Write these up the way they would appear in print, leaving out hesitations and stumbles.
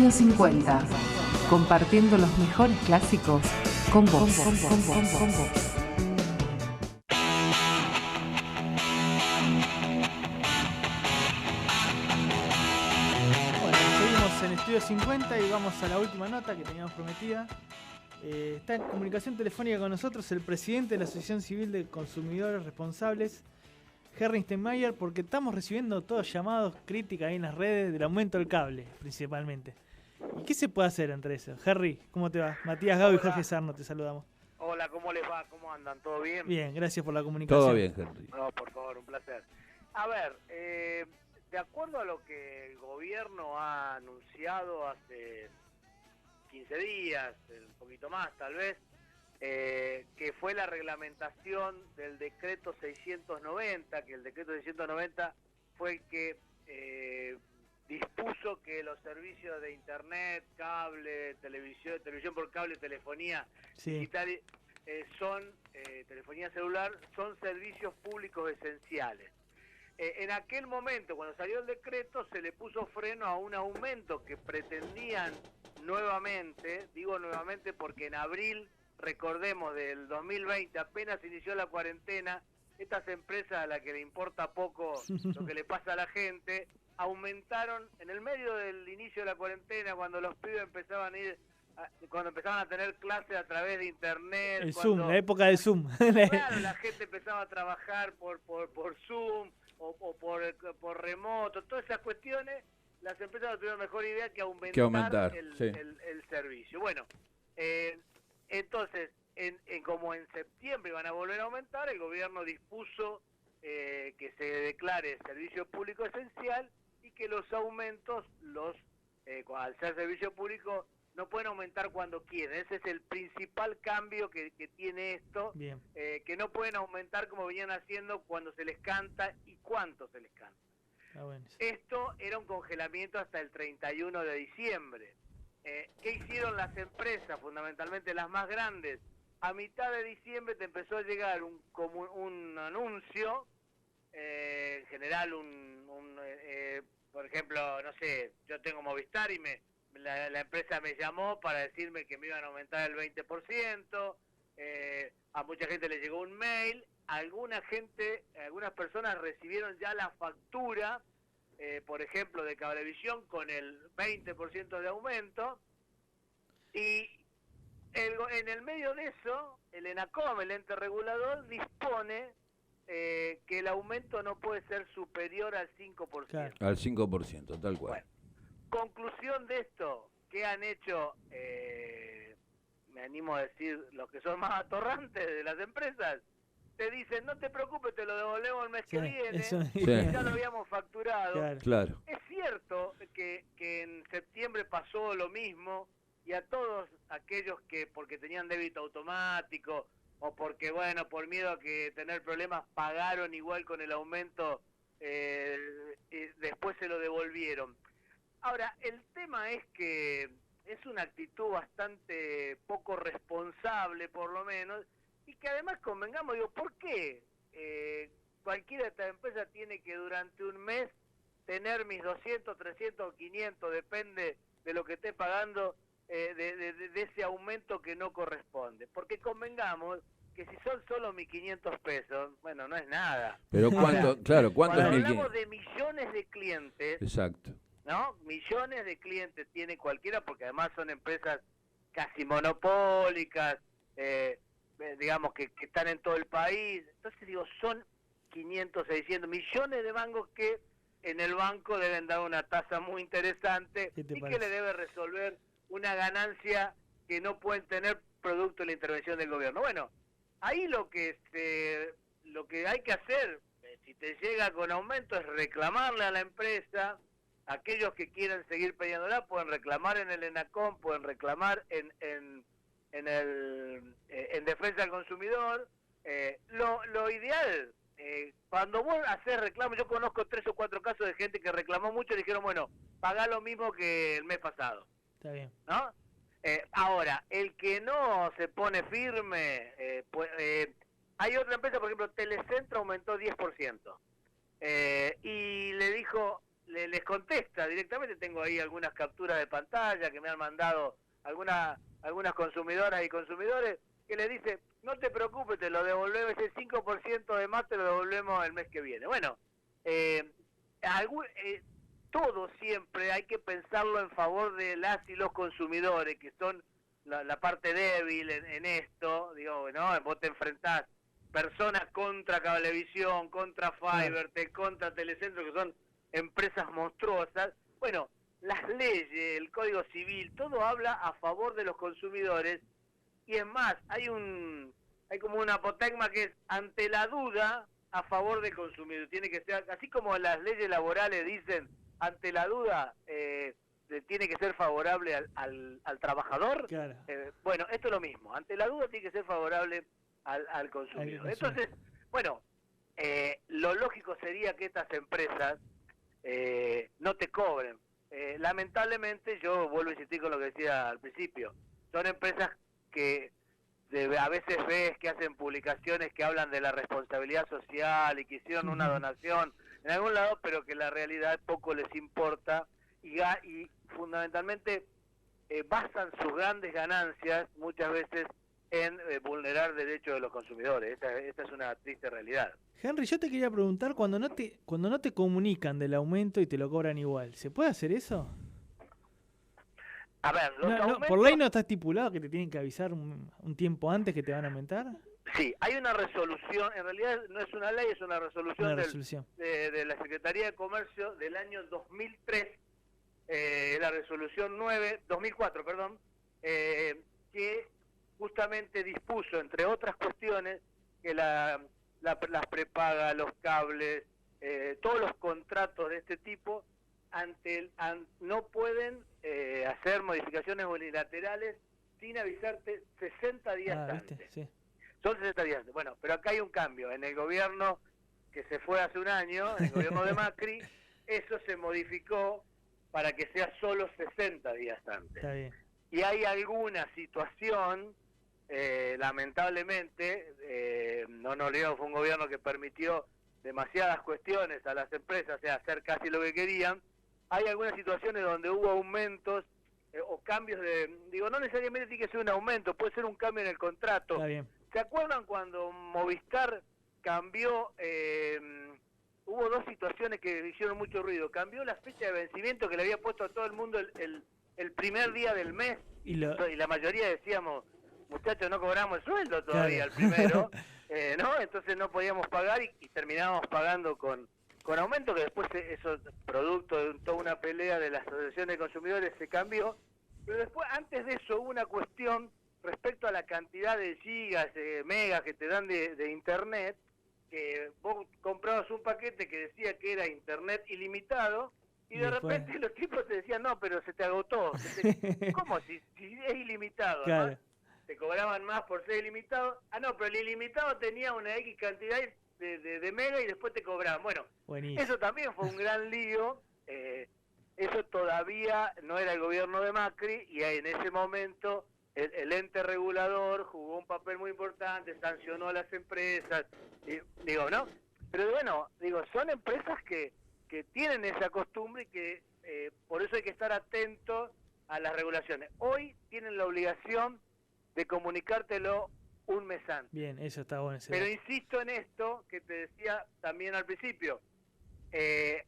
Estudio 50, compartiendo los mejores clásicos con vos. Bueno, seguimos en Estudio 50 y vamos a la última nota que teníamos prometida. Está en comunicación telefónica con nosotros el presidente de la Asociación Civil de Consumidores Responsables, Henry Steinmeier, porque estamos recibiendo todos llamados, críticas ahí en las redes del aumento del cable, principalmente. ¿Y qué se puede hacer entre eso? Henry, ¿cómo te va? Matías Gago y Jorge Sarno, te saludamos. Hola, ¿cómo les va? ¿Cómo andan? ¿Todo bien? Bien, gracias por la comunicación. Todo bien, Henry. No, por favor, un placer. A ver, de acuerdo a lo que el gobierno ha anunciado hace 15 días, un poquito más tal vez, que fue la reglamentación del decreto 690, que el decreto 690 fue el que dispuso que los servicios de internet, cable, televisión por cable, telefonía digital, telefonía celular, son servicios públicos esenciales. En aquel momento, cuando salió el decreto, se le puso freno a un aumento que pretendían nuevamente, digo nuevamente porque en abril, recordemos, del 2020, apenas inició la cuarentena, estas empresas a las que le importa poco lo que le pasa a la gente, aumentaron en el medio del inicio de la cuarentena, cuando los pibes empezaban a tener clases a través de internet. El Zoom, la época del Zoom. Claro, la gente empezaba a trabajar por Zoom o por remoto, todas esas cuestiones, las empresas no tuvieron mejor idea que aumentar el servicio. Bueno, entonces, como en septiembre iban a volver a aumentar, el gobierno dispuso que se declare servicio público esencial y que los aumentos, al ser servicio público, no pueden aumentar cuando quieren. Ese es el principal cambio que tiene esto, que no pueden aumentar como venían haciendo cuando se les canta y cuánto se les canta. Bueno. Esto era un congelamiento hasta el 31 de diciembre. ¿Qué hicieron las empresas, fundamentalmente las más grandes? A mitad de diciembre te empezó a llegar un anuncio, en general por ejemplo, no sé, yo tengo Movistar y la empresa me llamó para decirme que me iban a aumentar el 20%, a mucha gente le llegó un mail, algunas personas recibieron ya la factura, por ejemplo, de Cablevisión con el 20% de aumento, y en el medio de eso, el ENACOM, el ente regulador, dispone que el aumento no puede ser superior al 5%. Claro. Al 5%, tal cual. Bueno, conclusión de esto, ¿qué han hecho, me animo a decir, los que son más atorrantes de las empresas? Te dicen, no te preocupes, te lo devolvemos el mes que viene, ya lo habíamos facturado. Claro. Es cierto que en septiembre pasó lo mismo, y a todos aquellos que porque tenían débito automático, o porque, bueno, por miedo a que tener problemas, pagaron igual con el aumento, y después se lo devolvieron. Ahora, el tema es que es una actitud bastante poco responsable, por lo menos, y que además convengamos, digo, ¿por qué cualquiera de estas empresas tiene que durante un mes tener mis 200, 300 o 500, depende de lo que esté pagando, de ese aumento que no corresponde? Porque convengamos que si son solo 1.500 pesos, bueno, no es nada. Pero ¿cuánto es 1.500? Cuando hablamos de millones de clientes, exacto, ¿no? Millones de clientes tiene cualquiera, porque además son empresas casi monopólicas, digamos que están en todo el país. Entonces digo, son 500, 600 millones de mangos que en el banco deben dar una tasa muy interesante y que le debe resolver una ganancia que no pueden tener producto de la intervención del gobierno. Bueno, ahí lo que hay que hacer, si te llega con aumento, es reclamarle a la empresa. Aquellos que quieran seguir pidiéndola pueden reclamar en el ENACOM, pueden reclamar en defensa del consumidor. Lo ideal, cuando vos haces reclamo, yo conozco 3 o 4 casos de gente que reclamó mucho y dijeron, bueno, pagá lo mismo que el mes pasado. Está bien. ¿No? Ahora, el que no se pone firme, hay otra empresa, por ejemplo, Telecentro aumentó 10%, y le dijo, les contesta directamente. Tengo ahí algunas capturas de pantalla que me han mandado algunas consumidoras y consumidores que le dice, no te preocupes, te lo devolvemos, ese 5% de más te lo devolvemos el mes que viene. Bueno, todo siempre hay que pensarlo en favor de las y los consumidores, que son la parte débil en esto. Digo, ¿no? Vos te enfrentás personas contra Cablevisión, contra Fibertel, contra Telecentro, que son empresas monstruosas. Bueno, las leyes, el Código Civil, todo habla a favor de los consumidores. Y es más, hay como una apotegma que es ante la duda a favor del consumidor. Tiene que ser, así como las leyes laborales dicen, ante la duda tiene que ser favorable al trabajador. Claro. Bueno, esto es lo mismo. Ante la duda tiene que ser favorable al consumidor. Entonces, bueno, lo lógico sería que estas empresas no te cobren. Lamentablemente, yo vuelvo a insistir con lo que decía al principio, son empresas que a veces ves que hacen publicaciones que hablan de la responsabilidad social y que hicieron una donación en algún lado, pero que la realidad poco les importa y fundamentalmente basan sus grandes ganancias muchas veces en vulnerar derechos de los consumidores. Esta es una triste realidad. Henry, yo te quería preguntar, cuando no te comunican del aumento y te lo cobran igual, ¿se puede hacer eso? A ver, aumentos... ¿Por ley no está estipulado que te tienen que avisar un tiempo antes que te van a aumentar? Sí, hay una resolución, en realidad no es una ley, es una resolución, de la Secretaría de Comercio del año 2003, la resolución 2004, que justamente dispuso, entre otras cuestiones, que las prepagas, los cables, todos los contratos de este tipo, no pueden hacer modificaciones unilaterales sin avisarte 60 días antes. ¿Viste? Sí. Son 60 días antes. Bueno, pero acá hay un cambio. En el gobierno que se fue hace un año, en el gobierno de Macri, eso se modificó para que sea solo 60 días antes. Está bien. Y hay alguna situación, lamentablemente, no nos olvidemos, fue un gobierno que permitió demasiadas cuestiones a las empresas, o sea, hacer casi lo que querían. Hay algunas situaciones donde hubo aumentos o cambios no necesariamente tiene que ser un aumento, puede ser un cambio en el contrato. Está bien. ¿Se acuerdan cuando Movistar cambió, hubo dos situaciones que hicieron mucho ruido? Cambió la fecha de vencimiento que le había puesto a todo el mundo el primer día del mes, y la mayoría decíamos, muchachos, no cobramos el sueldo todavía, el primero, ¿no? Entonces no podíamos pagar y terminábamos pagando con aumento, que después eso, producto de toda una pelea de la Asociación de Consumidores, se cambió. Pero después, antes de eso, hubo una cuestión respecto a la cantidad de gigas, megas que te dan de internet, que vos comprabas un paquete que decía que era internet ilimitado, y de repente los tipos te decían, no, pero se te agotó. ¿Cómo? Si es ilimitado, claro. ¿no? Te cobraban más por ser ilimitado. Ah, no, pero el ilimitado tenía una X cantidad de mega y después te cobraban. Bueno, buenísimo. Eso también fue un gran lío. Eso todavía no era el gobierno de Macri, y en ese momento el ente regulador jugó un papel muy importante, sancionó a las empresas, ¿no? Pero bueno, son empresas que tienen esa costumbre y que por eso hay que estar atentos a las regulaciones. Hoy tienen la obligación de comunicártelo un mes antes. Bien, eso está bueno. Pero insisto en esto que te decía también al principio.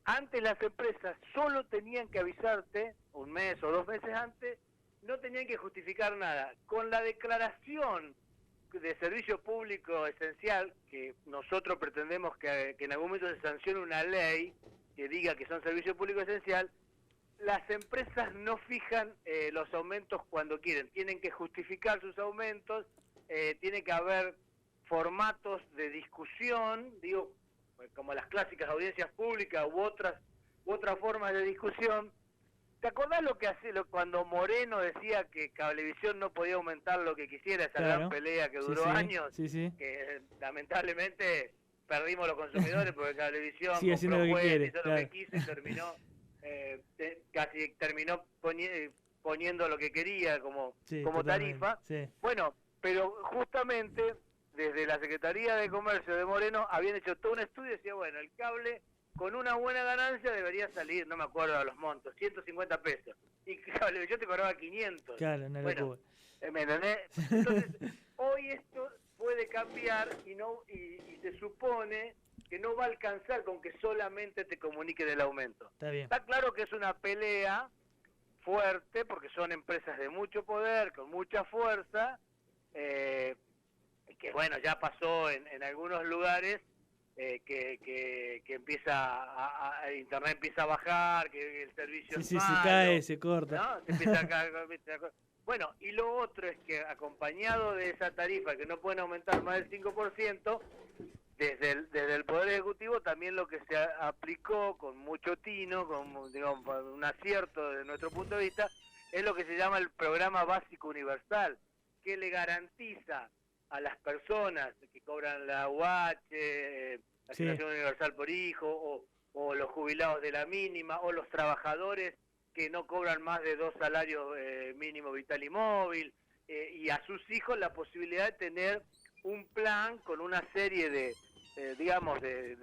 Antes las empresas solo tenían que avisarte un mes o 2 meses antes, no tenían que justificar nada. Con la declaración de servicio público esencial, que nosotros pretendemos que en algún momento se sancione una ley que diga que son servicio público esencial, las empresas no fijan los aumentos cuando quieren, tienen que justificar sus aumentos, tiene que haber formatos de discusión, como las clásicas audiencias públicas u otras formas de discusión. ¿Te acordás lo que cuando Moreno decía que Cablevisión no podía aumentar lo que quisiera, esa gran pelea que duró años? Sí. Que lamentablemente perdimos los consumidores porque Cablevisión sigue haciendo lo que quiere, hizo lo que quiso y terminó poniendo lo que quería como tarifa. Sí. Bueno, pero justamente desde la Secretaría de Comercio de Moreno habían hecho todo un estudio y decía, bueno, el cable con una buena ganancia debería salir, no me acuerdo de los montos, 150 pesos. Y claro, yo te cobraba 500. Claro, no bueno, locura. ¿me entendés? Entonces, hoy esto puede cambiar y se supone que no va a alcanzar con que solamente te comuniquen el aumento. Está bien. Está claro que es una pelea fuerte porque son empresas de mucho poder, con mucha fuerza, que bueno, ya pasó en algunos lugares que empieza Internet empieza a bajar, que el servicio es Sí, malo, se cae, se corta. ¿no? Se empieza a caer. Bueno, y lo otro es que acompañado de esa tarifa que no pueden aumentar más del 5%, desde el Poder Ejecutivo también lo que se aplicó con mucho tino, con digamos, un acierto desde nuestro punto de vista, es lo que se llama el Programa Básico Universal, que le garantiza a las personas que cobran la UH, la asignación universal por hijo, o los jubilados de la mínima, o los trabajadores que no cobran más de 2 salarios mínimo vital y móvil, y a sus hijos la posibilidad de tener un plan con una serie de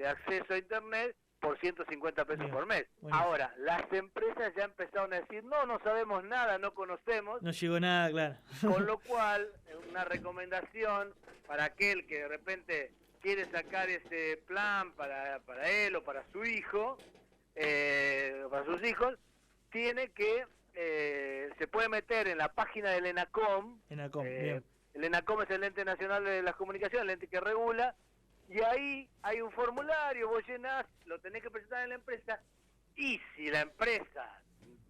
acceso a Internet por 150 pesos Bien, por mes. buenísimo. Ahora, las empresas ya empezaron a decir, no sabemos nada, no conocemos, No llegó nada, claro. con lo cual, una recomendación para aquel que de repente quiere sacar ese plan para él o para su hijo, para sus hijos, tiene que, se puede meter en la página del ENACOM. Bien. El ENACOM es el Ente Nacional de las Comunicaciones, el ente que regula, y ahí hay un formulario, vos llenás, lo tenés que presentar en la empresa, y si la empresa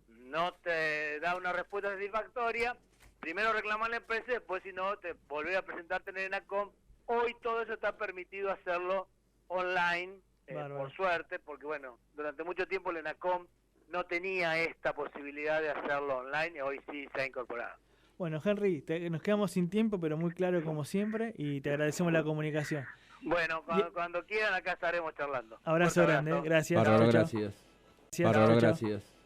no te da una respuesta satisfactoria, primero reclamar a la empresa, después si no, te volvés a presentarte en el ENACOM. Hoy todo eso está permitido hacerlo online, por suerte, porque bueno, durante mucho tiempo el ENACOM no tenía esta posibilidad de hacerlo online, y hoy sí se ha incorporado. Bueno, Henry, nos quedamos sin tiempo, pero muy claro como siempre, y te agradecemos la comunicación. Bueno, cuando quieran acá estaremos charlando. Abrazo grande, gracias. Bárbaro, Chau, chau. gracias. Gracias. Bárbaro, Chau, chau. gracias.